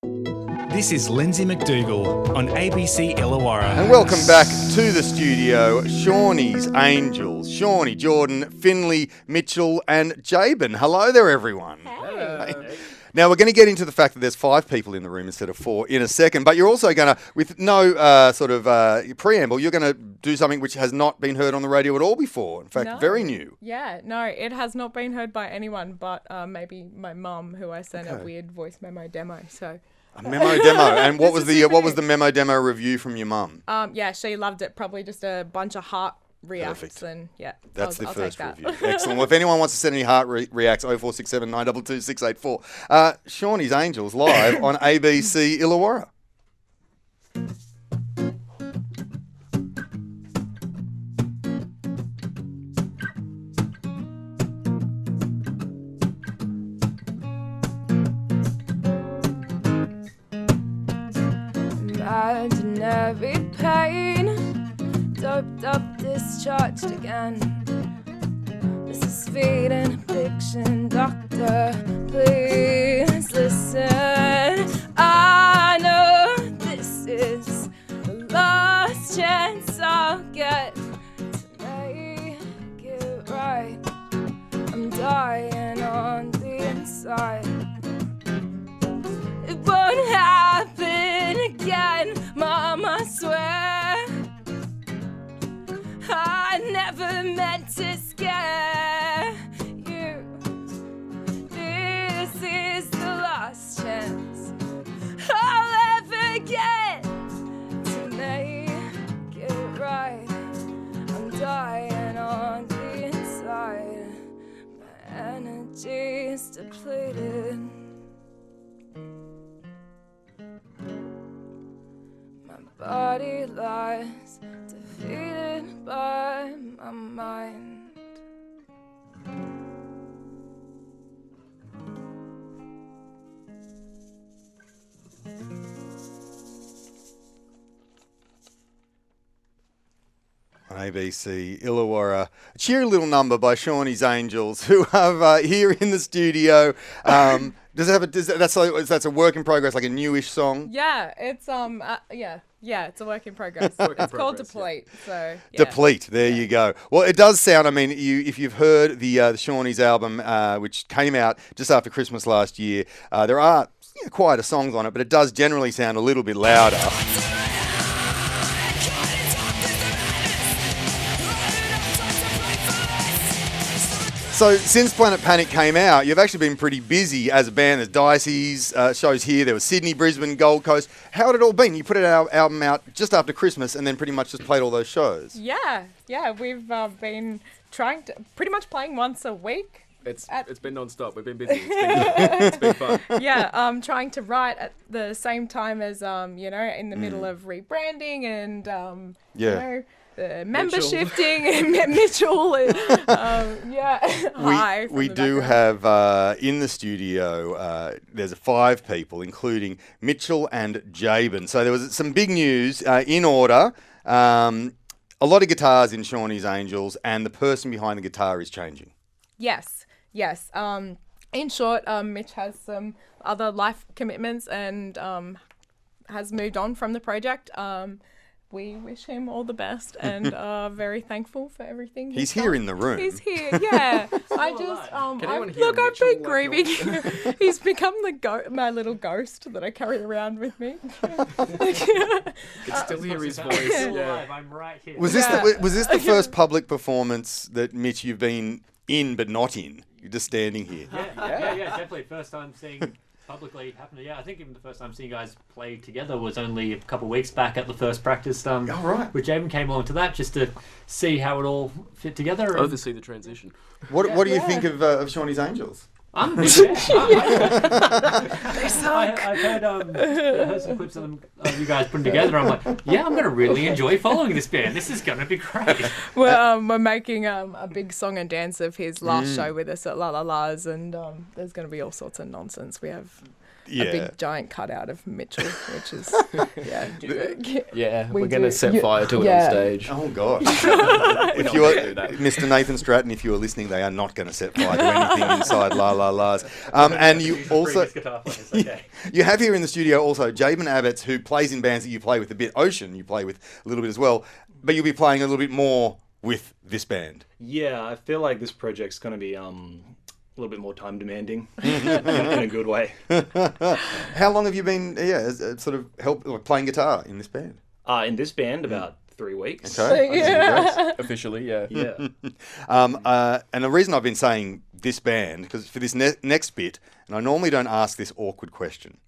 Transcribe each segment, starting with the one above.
This is Lindsay McDougall on ABC Illawarra. And welcome back to the studio, Shawnee'S Angels. Shawnee, Jordan, Finley, Mitchell and Jaben. Hello there, everyone. Hey. Now, we're going to get into the fact that there's 5 people in the room instead of 4 in a second, but you're also going to, with no preamble, you're going to do something which has not been heard on the radio at all before. In fact, very new. Yeah, no, it has not been heard by anyone but maybe my mum, who I sent a weird voice memo demo. So a memo demo. And what was the memo demo review from your mum? Yeah, she loved it. Probably just a bunch of heart reacts. Perfect. And yeah, That's the I'll first take that. review. Excellent. Well, if anyone wants to send any heart reacts, 0467 922 684. Shawnee'S Angels live on ABC Illawarra. Imaginary pain, doped up, discharged again. This is feeding addiction, doctor, please listen. I know this is the last chance I'll get to make it right. I'm dying on the inside. It won't happen again, Mom, I swear. I never meant to scare you. This is the last chance I'll ever get to make it right. I'm dying on the inside. My energy's depleted. My body lies defeated by my mind. On ABC Illawarra, a cheery little number by Shawnee'S Angels, who have here in the studio. That's a work in progress, like a newish song. Yeah, it's it's a work in progress. It's called Deplete. So yeah. Deplete. There you go. Well, it does sound. I mean, if you've heard the Shawnee'S album, which came out just after Christmas last year, there are quieter songs on it, but it does generally sound a little bit louder. So since Planet Panic came out, you've actually been pretty busy as a band. There's Dicey's shows here. There was Sydney, Brisbane, Gold Coast. How had it all been? You put our album out just after Christmas and then pretty much just played all those shows. Yeah. We've been trying to pretty much playing once a week. It's been non-stop. We've been busy. It's been fun. Yeah, trying to write at the same time as in the middle of rebranding and member shifting and Mitchell. Hi. We do have in the studio. There's 5 people, including Mitchell and Jaben. So there was some big news in order. A lot of guitars in Shawnee'S Angels, and the person behind the guitar is changing. Yes. In short, Mitch has some other life commitments and has moved on from the project. We wish him all the best and are very thankful for everything. He's here in the room. He's here, yeah. I've been grieving. He's become my little ghost that I carry around with me. Can still hear his voice. Yeah. I'm right here. Was this the first public performance that, Mitch, you've been in but not in? You're just standing here. Yeah, definitely. First time seeing publicly happen. Yeah, I think even the first time seeing you guys play together was only a couple of weeks back at the first practice. Right. With Jaben came along to that just to see how it all fit together. Oversee the transition. What do you think of Shawnee'S Angels? They suck. I've heard some clips of you guys putting together. I'm like, yeah, I'm going to really enjoy following this band. This is going to be great. We're making a big song and dance of his last show with us at La La La's, and there's going to be all sorts of nonsense. We have Yeah. big giant cutout of Mitchell, which is Yeah, We we're going to do. set fire to it Yeah. on stage. Oh gosh! If not you gonna are do that. Mr. Nathan Stratton, if you are listening, they are not going to set fire to anything inside La La La's. And you also Previous guitar players, okay. you have here in the studio also Jaben Abbots, who plays in bands that you play with a bit. Ocean, you play with a little bit as well, but you'll be playing a little bit more with this band. Yeah, I feel like this project's going to be a little bit more time demanding in a good way. How long have you been, sort of playing guitar in this band? In this band, about 3 weeks. Okay. Officially, yeah. Yeah. And the reason I've been saying this band, because for this next bit, and I normally don't ask this awkward question,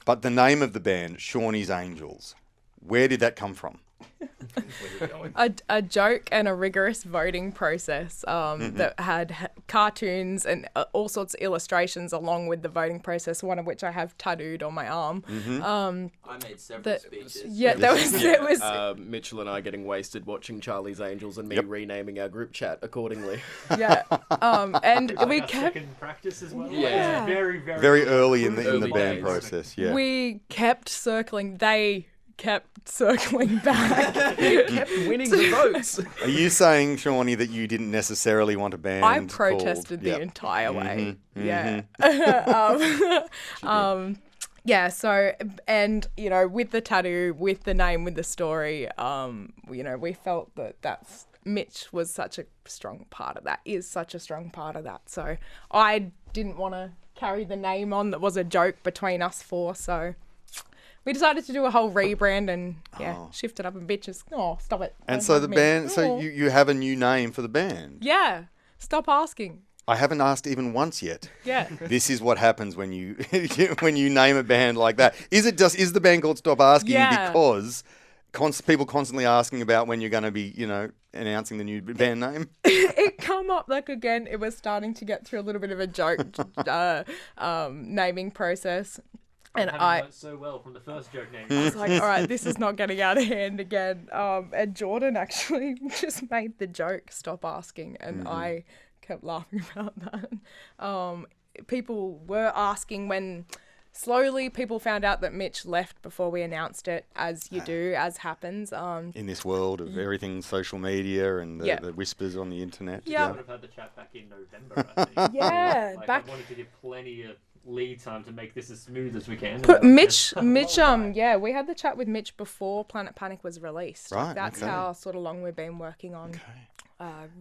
but the name of the band, SHAWNEE'S Angels, where did that come from? a joke and a rigorous voting process that had cartoons and all sorts of illustrations along with the voting process, one of which I have tattooed on my arm. I made several speeches. Yeah, it was Mitchell and I getting wasted watching Charlie's Angels and me renaming our group chat accordingly. yeah. And we Our kept second practice as well. Yeah. It's very, very, Very early in the Early band days. process, yeah. we kept circling. They kept circling back. Kept winning the votes. Are you saying, Shawnee, that you didn't necessarily want a band I protested the Yep. entire way. Yeah. Mm-hmm. So, and, with the tattoo, with the name, with the story, we felt that Mitch was such a strong part of that, is such a strong part of that. So I didn't want to carry the name on that was a joke between us four, so we decided to do a whole rebrand and shift it up and bitches. Oh, stop it. And Don't so hug the me. band, so Oh. you have a new name for the band. Yeah. Stop asking. I haven't asked even once yet. Yeah. This is what happens when you when you name a band like that. Is the band called Stop Asking Yeah. because people constantly asking about when you're going to be, announcing the new band name? It come up again. It was starting to get through a little bit of a joke naming process. And Having worked so well from the first joke name. I was like, all right, this is not getting out of hand again. And Jordan actually just made the joke, stop asking. And I kept laughing about that. People were asking when slowly people found out that Mitch left before we announced it, as you do, as happens. In this world of everything social media and the whispers on the internet. Yeah. I would have had the chat back in November, I think. Yeah, I back. wanted to give plenty of lead time to make this as smooth as we can. But Mitch, we had the chat with Mitch before Planet Panic was released. Right, That's okay. how sort of long we've been working on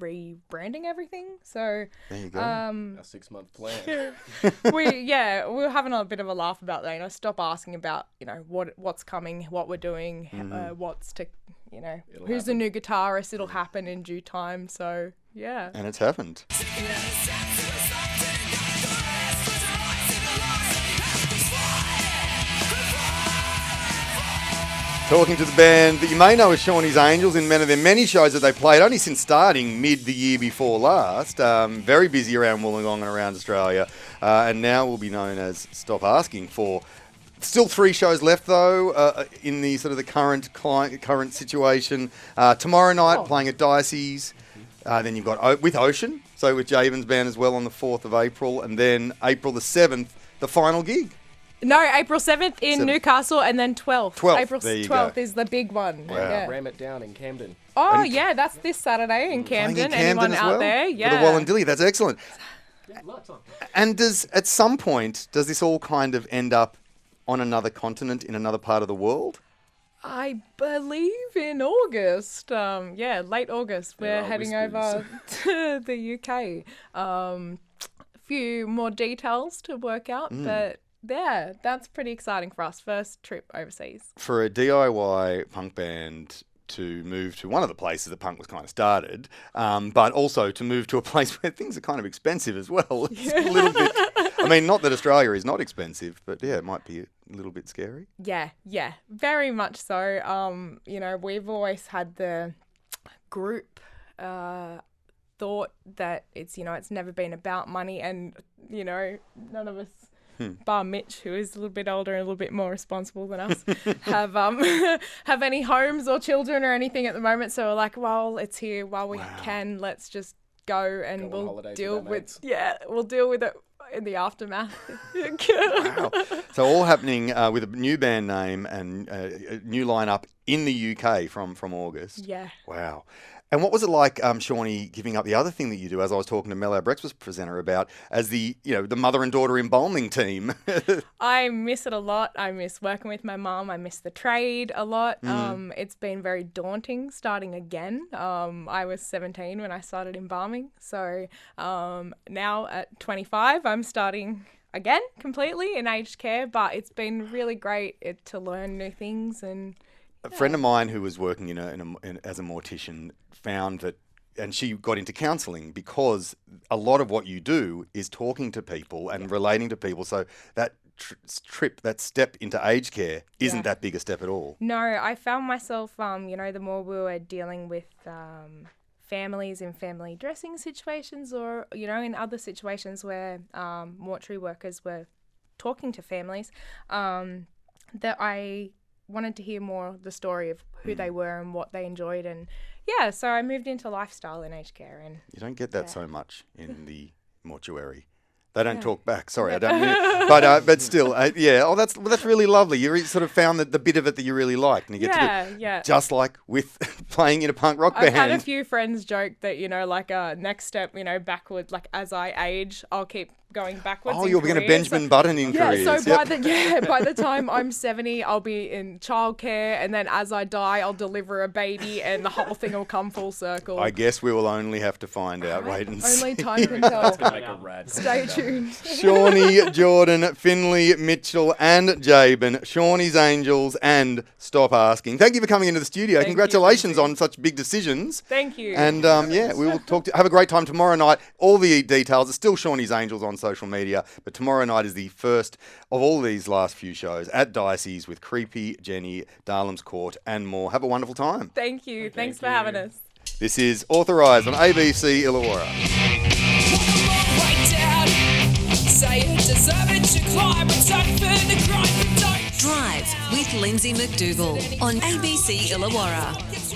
rebranding everything. So There you go. Our 6-month plan. we were having a bit of a laugh about that. Stop asking about what's coming, what we're doing, what's to who's the new guitarist. It'll happen in due time. So yeah. And it's happened. Talking to the band that you may know as SHAWNEE'S Angels in many of their many shows that they played, only since starting mid the year before last. Very busy around Wollongong and around Australia. And now will be known as Stop Asking for. Still 3 shows left though in the sort of the current situation. Tomorrow night playing at Dicey's. Then you've got with Ocean, so with Jaben's band as well on the 4th of April. And then April the 7th, the final gig. No, April 7th in 7th. Newcastle, and then 12th. 12th, April there you 12th go. is the big one. Wow. Yeah. Ram it down in Camden. Oh, And- yeah, that's this Saturday in Playing Camden. in Camden Anyone as out well? there? For Yeah. the Wollongong, that's excellent. Yeah, lots on. And at some point, does this all kind of end up on another continent in another part of the world? I believe in August. Late August. We're There are heading whispers. over to the UK. A few more details to work out, but yeah, that's pretty exciting for us. First trip overseas. For a DIY punk band to move to one of the places that punk was kind of started, but also to move to a place where things are kind of expensive as well. It's a little bit. I mean, not that Australia is not expensive, but yeah, it might be a little bit scary. Yeah, very much so. We've always had the group thought that it's never been about money, and none of us, bar Mitch, who is a little bit older and a little bit more responsible than us, have have any homes or children or anything at the moment. So we're like, well, it's here while we can. Let's just go and Go on we'll holidays deal with our mates. we'll deal with it in the aftermath. Wow. So all happening with a new band name and a new lineup in the UK from August. Yeah. Wow. And what was it like, Shawnee, giving up the other thing that you do, as I was talking to Mel, our breakfast presenter, about, as the mother and daughter embalming team? I miss it a lot. I miss working with my mum. I miss the trade a lot. It's been very daunting starting again. I was 17 when I started embalming. So now at 25, I'm starting again completely in aged care. But it's been really great to learn new things. And a friend of mine who was working as a mortician found that, and she got into counselling because a lot of what you do is talking to people and relating to people. So that that step into aged care isn't that big a step at all. No, I found myself, the more we were dealing with families in family dressing situations or, in other situations where mortuary workers were talking to families, that I wanted to hear more the story of who they were and what they enjoyed. And so I moved into lifestyle in aged care. And you don't get that so much in the mortuary. They don't talk back. Sorry, I don't mean it. But still, that's really lovely. You sort of found the bit of it that you really liked, and you get to do just like with playing in a punk rock band. I've had a few friends joke that, next step, backward, like as I age, I'll keep going backwards. Oh, you're going to Benjamin Button in careers. So by the time I'm 70, I'll be in childcare, and then as I die, I'll deliver a baby, and the whole thing will come full circle. I guess we will only have to find out. Wait and see. Only time can tell. Make a rad Stay tuned. Shawnee, Jordan, Finley, Mitchell, and Jaben, Shawnee's Angels, and Stop Asking. Thank you for coming into the studio. Congratulations on such big decisions. Thank you. And we will have a great time tomorrow night. All the details are still Shawnee's Angels on social media, but tomorrow night is the first of all these last few shows at Dicey's with Creepy, Jenny, Darlam's Court, and more. Have a wonderful time. Thank you. Thanks for having us. This is Authorised on ABC Illawarra. Drive with Lindsay McDougall on ABC Illawarra.